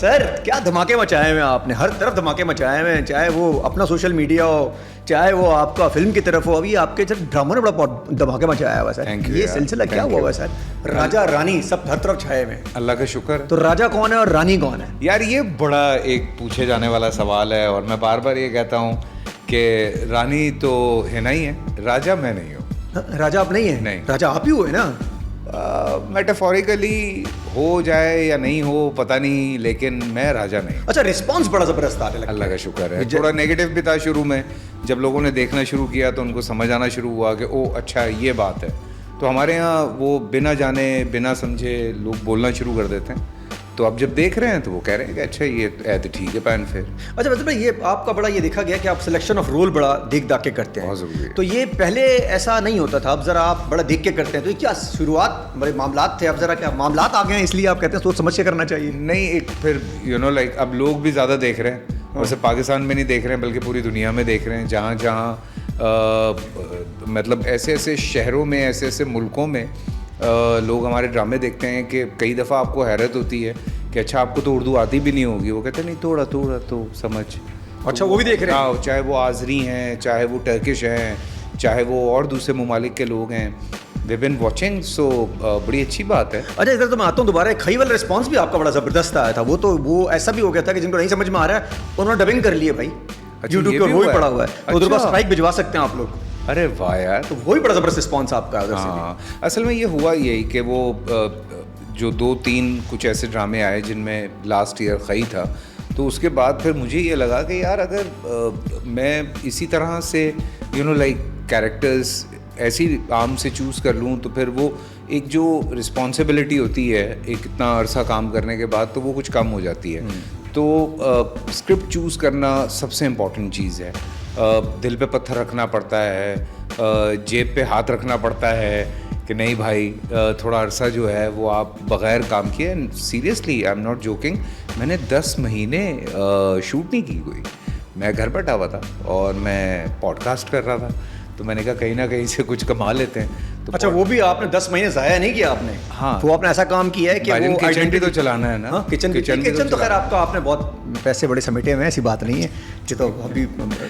Sir क्या धमाके मचाए हुए हैं आपने, हर तरफ धमाके मचाए हुए हैं, चाहे वो अपना सोशल मीडिया हो, चाहे वो आपका फिल्म की तरफ हो। अभी आपके सर ड्रामा ने बड़ा धमाके मचाया हुआ सर। ये सिलसिला क्या हुआ है सर? राजा रानी सब हर तरफ छाए हुए हैं। अल्लाह का शुक्र। तो राजा कौन है और रानी कौन है? यार ये बड़ा एक पूछे जाने वाला सवाल है, और मैं बार बार ये कहता हूँ कि रानी तो है नहीं है, राजा मैं नहीं हूँ। राजा आप नहीं है? नहीं, राजा आप ही हुए ना। मेटाफोरिकली हो जाए या नहीं हो पता नहीं, लेकिन मैं राजा नहीं। अच्छा, रिस्पांस बड़ा जबरदस्त आने लगा। अल्लाह का शुक्र है। थोड़ा नेगेटिव भी था शुरू में, जब लोगों ने देखना शुरू किया तो उनको समझ आना शुरू हुआ कि ओ अच्छा ये बात है। तो हमारे यहाँ वो बिना जाने बिना समझे लोग बोलना शुरू कर देते हैं, तो अब जब देख रहे हैं तो वो कह रहे हैं कि अच्छा ये तो ठीक है पैन फिर। अच्छा मतलब ये आपका बड़ा ये देखा गया कि आप सिलेक्शन ऑफ रोल बड़ा देख दाख के करते हैं। बहुत ज़रूरी है। तो ये पहले ऐसा नहीं होता था, अब ज़रा आप बड़ा देख के करते हैं। तो ये क्या शुरुआत बड़े मामलात थे, अब ज़रा क्या मामलात आ गए हैं इसलिए आप कहते हैं सोच समझ के करना चाहिए? नहीं, एक फिर लाइक अब लोग भी ज़्यादा देख रहे हैं, और सिर्फ पाकिस्तान में नहीं देख रहे हैं बल्कि पूरी दुनिया में देख रहे हैं। जहाँ जहाँ मतलब ऐसे ऐसे शहरों में, ऐसे ऐसे मुल्कों में लोग हमारे ड्रामे देखते हैं कि कई दफ़ा आपको हैरत होती है कि अच्छा आपको तो उर्दू आती भी नहीं होगी, वो कहते हैं नहीं थोड़ा थोड़ा तो समझ। अच्छा, वो भी देख रहे हैं? चाहे वो आज़री हैं, चाहे वो टर्किश हैं, चाहे वो और दूसरे ममालिक के लोग हैं, वी बीन वॉचिंग। सो बड़ी अच्छी बात है। अच्छा, इधर तो मैं आता हूँ दोबारा। खई वाला रिस्पॉन्स भी आपका बड़ा ज़बरदस्त आया था। वो ऐसा भी हो गया था कि जिनको नहीं समझ में आ रहा है उन्होंने डबिंग कर लिए भाई, यूट्यूब पे वो ही पड़ा हुआ है। उधर पास स्ट्राइक भिजवा सकते हैं आप लोग। अरे वाह यार, तो वही बड़ा ज़बरदस्त रिस्पॉन्स आपका उधर से। हाँ, असल में ये हुआ यही कि वो जो 2-3 कुछ ऐसे ड्रामे आए जिनमें लास्ट ईयर खई था, तो उसके बाद फिर मुझे ये लगा कि यार अगर मैं इसी तरह से लाइक कैरेक्टर्स ऐसी आम से चूज़ कर लूँ तो फिर वो एक जो रिस्पॉन्सिबिलिटी होती है एक इतना अरसा काम करने के बाद, तो वो कुछ कम हो जाती है। तो स्क्रिप्ट चूज़ करना सबसे इम्पॉर्टेंट चीज़ है। दिल पे पत्थर रखना पड़ता है, जेब पे हाथ रखना पड़ता है कि नहीं भाई थोड़ा अरसा जो है वो आप बग़ैर काम किए। Seriously I am not joking, मैंने 10 महीने शूट नहीं की कोई। मैं घर बैठा हुआ था और मैं पॉडकास्ट कर रहा था, तो मैंने कहा कहीं ना कहीं से कुछ कमा लेते हैं। तो अच्छा, वो भी आपने 10 महीने ज़ाया नहीं किया आपने? हाँ, तो आपने ऐसा काम किया है कि वो किचन भी तो चलाना है ना। हाँ, किचन तो खैर आपका आपने बहुत पैसे बड़े समेटे हुए हैं, ऐसी बात नहीं है कि तो अभी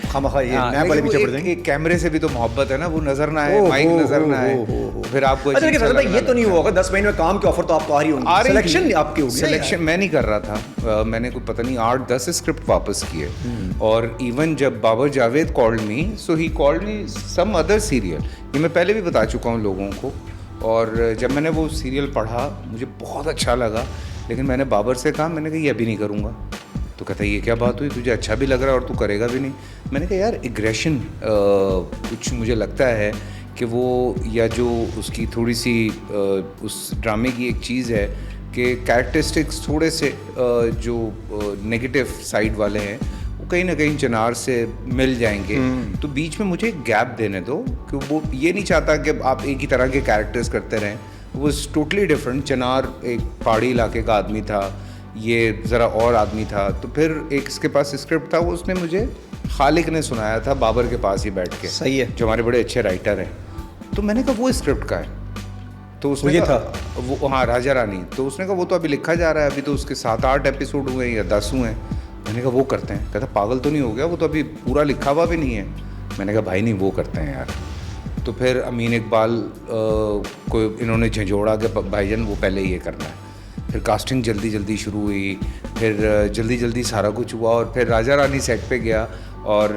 खामखा ये नया वाले पीछे पड़ जाएंगे। कैमरे से भी तो मोहब्बत है ना, वो नजर ना आए, माइक नजर ना आए, फिर आपको अच्छा ये तो नहीं होगा 10 महीने में काम के ऑफर तो आपको आ रही होंगी, सिलेक्शन आपकी होगी। सिलेक्शन मैं नहीं कर रहा था, मैंने कोई पता नहीं 8-10 स्क्रिप्ट वापस किए। और इवन जब Babar Javed called me, so he called me some other serial, ये मैं पहले भी बता चुका हूँ लोगों को। और जब मैंने वो सीरियल पढ़ा मुझे बहुत अच्छा लगा, लेकिन मैंने बाबर से कहा, मैंने कहा ये अभी नहीं करूँगा। तो कहता ये क्या बात हुई, तुझे अच्छा भी लग रहा है और तू करेगा भी नहीं। मैंने कहा यार एग्रेशन कुछ मुझे लगता है कि वो, या जो उसकी थोड़ी सी उस ड्रामे की एक चीज़ है कि कैरेक्टरिस्टिक्स थोड़े से जो नेगेटिव साइड वाले हैं वो कहीं ना कहीं चिनार से मिल जाएंगे। तो बीच में मुझे एक गैप देने दो, कि वो ये नहीं चाहता कि आप एक ही तरह के कैरेक्टर्स करते रहें। वो टोटली डिफरेंट। चिनार एक पहाड़ी इलाके का आदमी था, ये ज़रा और आदमी था। तो फिर एक इसके पास स्क्रिप्ट था, वो उसने मुझे खालिक ने सुनाया था बाबर के पास ही बैठ के। सही है, जो हमारे बड़े अच्छे राइटर हैं। तो मैंने कहा वो स्क्रिप्ट का है, तो उसने ये था वो हाँ राजा रानी। तो उसने कहा वो तो अभी लिखा जा रहा है, अभी तो उसके 7-8 एपिसोड हुए हैं या 10 हुए हैं। मैंने कहा वो करते हैं। कहता पागल तो नहीं हो गया, वो तो अभी पूरा लिखा हुआ भी नहीं है। मैंने कहा भाई नहीं, वो करते हैं यार। तो फिर अमीन इकबाल को इन्होंने झंझोड़ा कि भाईजान वो पहले ये करना है। फिर कास्टिंग जल्दी जल्दी शुरू हुई, फिर जल्दी जल्दी सारा कुछ हुआ, और फिर राजा रानी सेट पे गया। और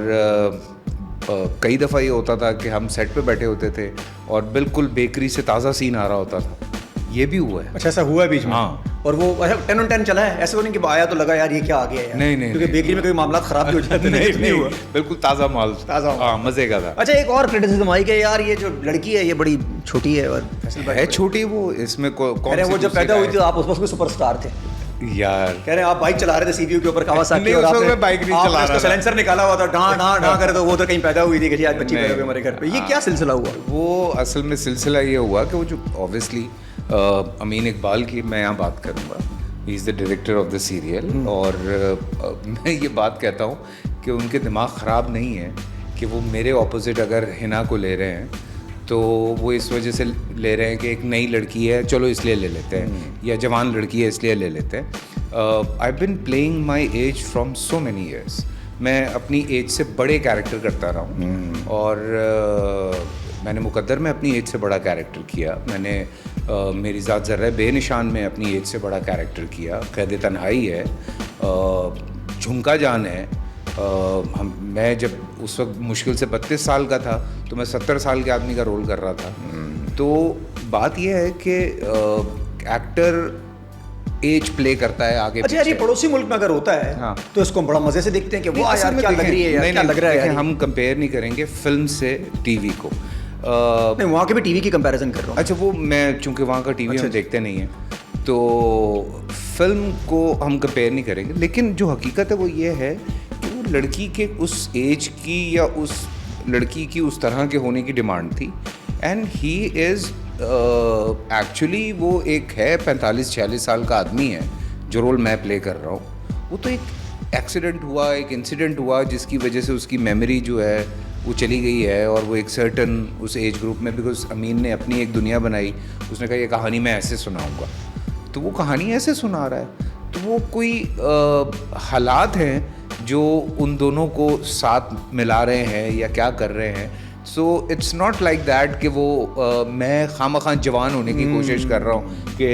कई दफ़ा ये होता था कि हम सेट पे बैठे होते थे और बिल्कुल बेकरी से ताज़ा सीन आ रहा होता था। ये भी हुआ है। अच्छा, ऐसा हुआ है बीच में? हाँ। और वो 10 on 10 चला है? ऐसे तो नहीं कि आया तो लगा यार ये क्या आ गया यार? नहीं, क्योंकि बेकरी में कोई मामला खराब भी हो जाते हैं। नहीं हुआ, बिल्कुल ताज़ा माल, हाँ, मज़े का था। अच्छा, एक और क्रिटिसिज्म आई कि यार ये जो लड़की है ये बड़ी छोटी है। और है छोटी वो, इसमें कौन वो जब पैदा हुई थी आप उस वक्त सुपरस्टार थे यार। कह रहे हैं आप बाइक चला रहे थे सीपीयू के ऊपर कावासाकी, और आपने बाइक नहीं चला रहा, साइलेंसर निकाला हुआ था, डां डां डां करे, तो वो तो कहीं पैदा हुई थी कि आज बच्ची पैदा हुई हमारे घर पे। ये क्या सिलसिला हुआ? वो असल में सिलसिला ये हुआ कि वो जो ऑब्वियसली अमीन इकबाल की मैं यहाँ बात करूँगा, he is the director of the serial. और मैं ये बात कहता हूँ कि उनके दिमाग ख़राब नहीं है कि वो मेरे ऑपोजिट अगर हिना को ले रहे हैं तो वो इस वजह से ले रहे हैं कि एक नई लड़की है चलो इसलिए ले लेते हैं, या जवान लड़की है इसलिए ले लेते हैं। I been playing my age from so many years. मैं अपनी एज से बड़े कैरेक्टर करता रहा हूँ और मैंने मुकद्दर में अपनी एज से बड़ा कैरेक्टर किया, मैंने मेरी ज़ात ज़र्रा बेनिशान में अपनी एज से बड़ा कैरेक्टर किया, कैद तन्हाई है, झुमका जान है। मैं जब उस वक्त मुश्किल से 32 साल का था तो मैं 70 साल के आदमी का रोल कर रहा था। तो बात यह है कि एक्टर एज प्ले करता है आगे। अच्छा यार, ये पड़ोसी मुल्क में अगर होता है हाँ, तो इसको हम बड़ा मजे से देखते हैं कि वाह यार क्या लग रही है यार, क्या लग रहा है यार। हम कंपेयर नहीं करेंगे फिल्म से टीवी को। मैं वहाँ के भी टीवी की कंपैरिजन कर रहा हूँ। अच्छा, वो मैं चूंकि वहाँ का टीवी हम देखते नहीं हैं तो फिल्म को हम कंपेयर नहीं करेंगे, लेकिन जो हकीकत है वो ये है कि वो लड़की के उस एज की या उस लड़की की उस तरह के होने की डिमांड थी एंड ही इज़ एक्चुअली वो एक है 45-46 साल का आदमी है जो रोल मैं प्ले कर रहा हूँ। वो तो एक एक्सीडेंट हुआ, एक इंसिडेंट हुआ जिसकी वजह से उसकी मेमोरी जो है वो चली गई है और वो एक सर्टन उस एज ग्रुप में, बिकॉज अमीन ने अपनी एक दुनिया बनाई, उसने कहा ये कहानी मैं ऐसे सुनाऊंगा, तो वो कहानी ऐसे सुना रहा है। तो वो कोई हालात हैं जो उन दोनों को साथ मिला रहे हैं या क्या कर रहे हैं। So it's not like that कि वो मैं खामखा जवान होने की कोशिश कर रहा हूँ कि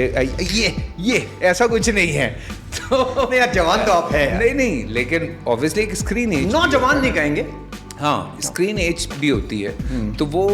ये ऐसा कुछ नहीं है। तो यार जवान तो आप है यार। नहीं, लेकिन ऑब्वियसली एक स्क्रीन एज, नौजवान नहीं कहेंगे, हाँ स्क्रीन एज भी होती है। तो वो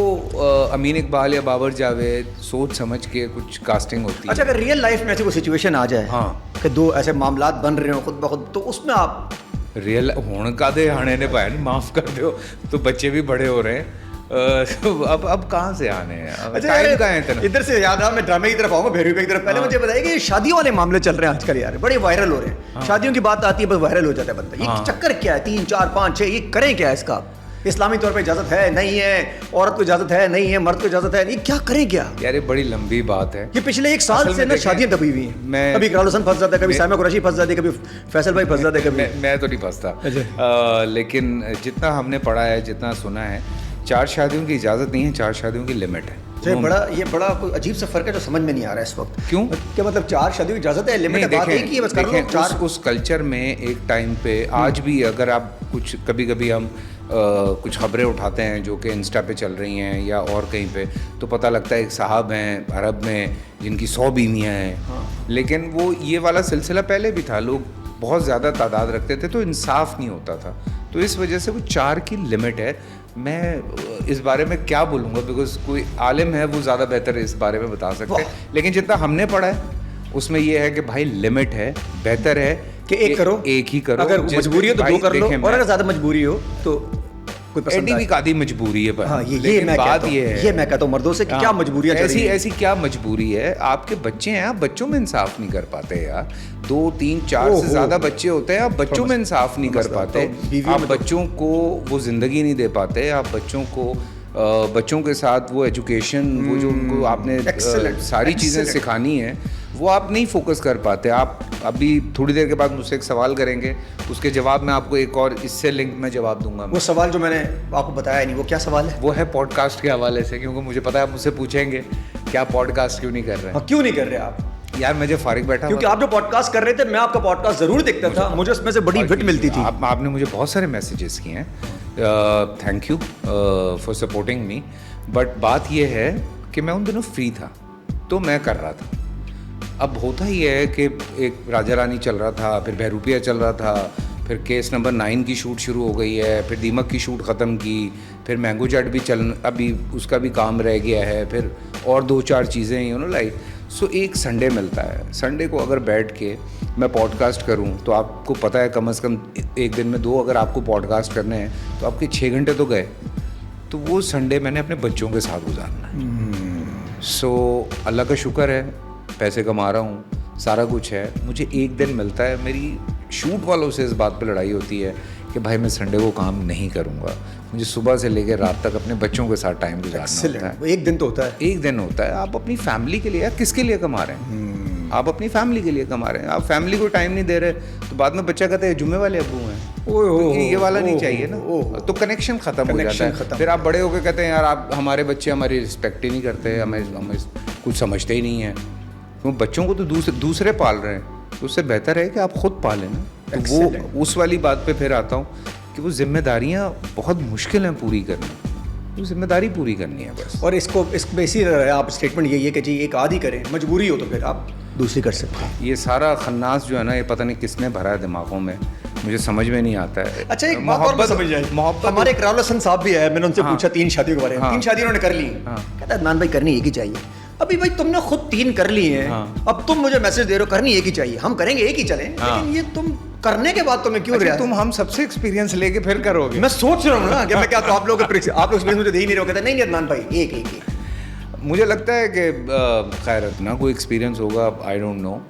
अमीन इकबाल या बाबर जावेद सोच समझ के कुछ कास्टिंग होती है। अच्छा, अगर रियल लाइफ में ऐसी कोई सिचुएशन आ जाए हाँ कि दो ऐसे मामलात बन रहे हो खुद ब खुद, तो उसमें आप रियल होने का दे आने ने पाया नहीं, माफ़ कर दो, तो बच्चे भी बड़े हो रहे हैं। अब कहाँ से आने हैं? अच्छा टाइम का है इतना। इधर से याद आ, मैं ड्रामे की तरफ आऊँगा, भैरवी की तरफ। पहले मुझे बताइए कि शादियों वाले मामले चल रहे हैं आजकल यार, बड़े वायरल हो रहे हैं। शादियों की बात आती है बस वायरल हो जाता है बंदा। ये चक्कर क्या है? 3, 4, 5, 6 ये करें क्या है इसका? इस्लामी तौर पे इजाजत है नहीं है, औरत को इजाजत है नहीं है, मर्द को इजाजत है नहीं, क्या करें क्या यार? ये बड़ी लंबी बात है। ये पिछले 1 साल से ना शादियां दबी हुई हैं। कभी इकरार हुसैन फंस जाता है, कभी साइमा कुरैशी फंस जाती है, कभी फैसल भाई फंस जाते हैं, कभी मैं तो नहीं फंसता। लेकिन जितना हमने पढ़ा है, जितना सुना है, 4 शादियों की इजाज़त नहीं है, 4 शादियों की लिमिट है। ये बड़ा कोई अजीब सा फर्क है जो समझ में नहीं आ रहा है इस वक्त। क्यों? क्या मतलब 4 शादियों की इजाज़त है, लिमिट है, बात है कि बस कर लो 4। उस कल्चर में एक टाइम पे आज भी अगर आप कुछ कभी हम कुछ खबरें उठाते हैं जो कि इंस्टा पे चल रही हैं या और कहीं पे, तो पता लगता है एक साहब हैं अरब में जिनकी 100 बीवियाँ हैं। लेकिन वो ये वाला सिलसिला पहले भी था, लोग बहुत ज़्यादा तादाद रखते थे तो इंसाफ नहीं होता था। तो इस वजह से वो 4 की लिमिट है। मैं इस बारे में क्या बोलूँगा, बिकॉज कोई आलिम है वो ज़्यादा बेहतर इस बारे में बता सकते हैं। लेकिन जितना हमने पढ़ा है उसमें ये है कि भाई लिमिट है, बेहतर है कि एक करो, एक ही करो। अगर मजबूरी हो तो 2 कर लो, और अगर ज़्यादा मजबूरी हो तो कोई पसंद भी कादी मजबूरी है। हाँ, ये मैं बात ये है, ये मैं कहता हूँ मर्दों से कि क्या मजबूरियाँ ऐसी क्या मजबूरी है? आपके बच्चे हैं, आप बच्चों में इंसाफ नहीं कर पाते यार। 2, 3, 4 से ज़्यादा बच्चे होते हैं, आप बच्चों में इंसाफ नहीं कर पाते, आप बच्चों को वो ज़िंदगी नहीं दे पाते, आप बच्चों को बच्चों के साथ वो एजुकेशन, वो जो उनको आपने सारी चीज़ें सिखानी है वो आप नहीं फोकस कर पाते। आप अभी थोड़ी देर के बाद मुझसे एक सवाल करेंगे, उसके जवाब में आपको एक और इससे लिंक में जवाब दूंगा। वो सवाल जो मैंने आपको बताया नहीं, वो क्या सवाल है? वो है पॉडकास्ट के हवाले से, क्योंकि मुझे पता है आप मुझसे पूछेंगे क्या पॉडकास्ट क्यों नहीं कर रहे हैं। क्यों नहीं कर रहे आप? यार मैं जब फारिग बैठा, क्योंकि आप जो पॉडकास्ट कर रहे थे मैं आपका पॉडकास्ट जरूर देखता था, मुझे उसमें से बड़ी हिट मिलती थी। आपने मुझे बहुत सारे मैसेजेस किए हैं, thank you for supporting me. But बात यह है कि मैं उन दिनों फ्री था तो मैं कर रहा था। अब होता ही है कि एक राजा रानी चल रहा था, फिर बहरूपिया चल रहा था, फिर केस नंबर 9 की शूट शुरू हो गई है, फिर दीमक की शूट ख़त्म की, फिर मैंगो जट भी अभी उसका भी काम रह गया है, फिर और 2-4 चीज़ें लाइक। सो एक संडे मिलता है, संडे को अगर बैठ के मैं पॉडकास्ट करूं तो आपको पता है कम से कम एक दिन में 2 अगर आपको पॉडकास्ट करने हैं तो आपके 6 घंटे तो गए। तो वो संडे मैंने अपने बच्चों के साथ गुजारना है। सो अल्लाह का शुक्र है, पैसे कमा रहा हूँ, सारा कुछ है, मुझे एक दिन मिलता है। मेरी शूट वालों से इस बात पे लड़ाई होती है कि भाई मैं संडे को काम नहीं करूँगा, मुझे सुबह से लेकर रात तक अपने बच्चों के साथ टाइम गुजारना होता है। एक दिन तो होता है, एक दिन होता है। आप अपनी फैमिली के लिए, यार किसके लिए कमा रहे हैं? आप अपनी फैमिली के लिए कमा रहे हैं, आप फैमिली को टाइम नहीं दे रहे तो बाद में बच्चा कहता है जुम्मे वाले अब्बू हैं, तो ये वाला नहीं चाहिए ना, तो कनेक्शन ख़त्म हो जाता है। फिर आप बड़े होकर कहते हैं यार आप हमारे बच्चे हमारी रिस्पेक्ट ही नहीं करते, हमें कुछ समझते ही नहीं है। क्यों? बच्चों को तो दूसरे पाल रहे हैं। तो उससे बेहतर है कि आप खुद पालें ना। तो Excellent. वो उस वाली बात पे फिर आता हूँ कि वो जिम्मेदारियाँ बहुत मुश्किल हैं पूरी करना, वो जिम्मेदारी पूरी करनी है बस। और इसको बेसी आप स्टेटमेंट यही है कि जी एक आधी करें, मजबूरी हो तो फिर आप दूसरी कर सकते हैं। ये सारा खन्नास जो है ना, ये पता नहीं किसने भरा है दिमागों में, मुझे समझ में नहीं आता है। अच्छा एक बात और मैं समझ जाए, मोहब्बत हमारे इकरार हसन साहब भी है, मैंने उनसे पूछा 3 शादियों के बारे में। हाँ। 3 शादी उन्होंने कर ली। हाँ। कहता है अदनान भाई करनी एक ही चाहिए। अभी भाई तुमने खुद 3 कर ली हैं, हाँ। अब तुम मुझे मैसेज दे रहे हो करनी एक ही चाहिए, हम करेंगे एक ही चलें, हाँ। लेकिन ये तुम करने के बाद तुम्हें क्यों अच्छा, रहा? तुम हम सबसे एक्सपीरियंस लेके फिर करोगे? मैं सोच रहा हूँ ना कि मैं क्या, तो आप लोग एक्सपीरियंस मुझे दे ही नहीं रहे हो। कहते नहीं नहीं अदनान भाई एक एक एक। मुझे लगता है कि खैर अपना कोई एक्सपीरियंस होगा, आई डोंट नो।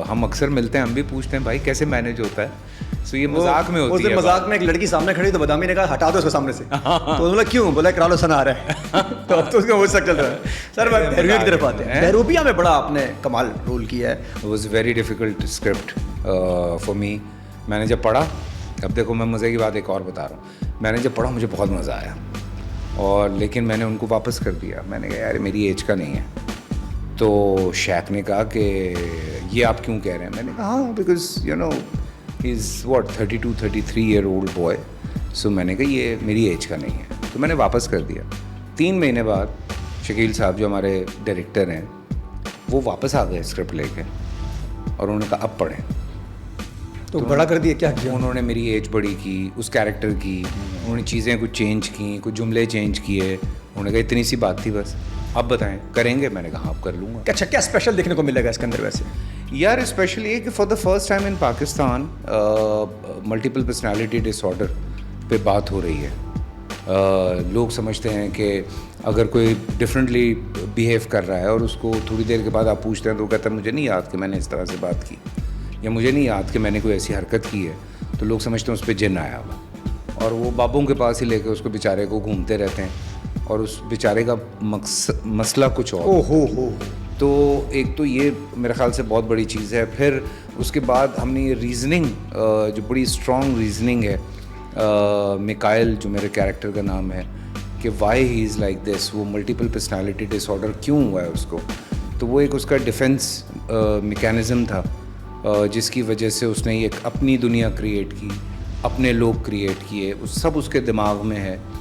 हम अक्सर मिलते हैं, हम भी पूछते हैं भाई कैसे मैनेज होता है। सो ये मजाक में उस होती दिन है मजाक में एक लड़की सामने खड़ी तो बदामी ने कहा हटा दो उसको सामने से। तो बोला क्यों? बोला इकरार हसन आ रहा है। तो अब तो उसका हो सकता है। सर मैं बहरूपिया की तरफ आते हैं। बहरूपिया में बड़ा आपने कमाल रोल किया है। It was very difficult script for me. मैंने जब पढ़ा, अब देखो मैं मज़े की बात एक और बता रहा हूँ, मैंने जब पढ़ा मुझे बहुत मज़ा आया, और लेकिन मैंने उनको वापस कर दिया। मैंने कहा यार मेरी एज का नहीं है। तो शैक ने कहा कि ये आप क्यों कह रहे हैं? मैंने कहा हाँ because you know he is what 32-33 year old boy. So मैंने कहा ये मेरी एज का नहीं है, तो मैंने वापस कर दिया। 3 महीने बाद शकील साहब जो हमारे डायरेक्टर हैं वो वापस आ गए स्क्रिप्ट लेके, और उन्होंने कहा अब पढ़ें। तो बड़ा कर दिया क्या किया? उन्होंने मेरी एज बड़ी की, उस कैरेक्टर की, उन्होंने चीज़ें कुछ चेंज की, कुछ जुमले चेंज किए। उन्होंने कहा इतनी सी बात थी बस, अब बताएं करेंगे? मैंने कहा आप कर लूँगा। अच्छा क्या स्पेशल देखने को मिलेगा इसके अंदर वैसे? यार स्पेशली ये कि for the first time in Pakistan multiple personality disorder पे बात हो रही है। लोग समझते हैं कि अगर कोई डिफरेंटली बिहेव कर रहा है और उसको थोड़ी देर के बाद आप पूछते हैं तो वो कहता है मुझे नहीं याद कि मैंने इस तरह से बात की, या मुझे नहीं याद कि मैंने कोई ऐसी हरकत की है, तो लोग समझते हैं उस पर जिन आया हुआ, और वो बाबों के पास ही लेके उसको बेचारे को घूमते रहते हैं, और उस बेचारे का मसला कुछ और। ओ हो। तो एक तो ये मेरे ख्याल से बहुत बड़ी चीज़ है। फिर उसके बाद हमने ये रीज़निंग जो बड़ी स्ट्रॉन्ग रीज़निंग है, मिकाइल जो मेरे कैरेक्टर का नाम है, कि why he is like this, वो मल्टीपल पर्सनालिटी डिसऑर्डर क्यों हुआ है उसको, तो वो एक उसका डिफेंस मैकेनिज़्म था, जिसकी वजह से उसने एक अपनी दुनिया क्रिएट की, अपने लोग क्रिएट किए, उस सब उसके दिमाग में है।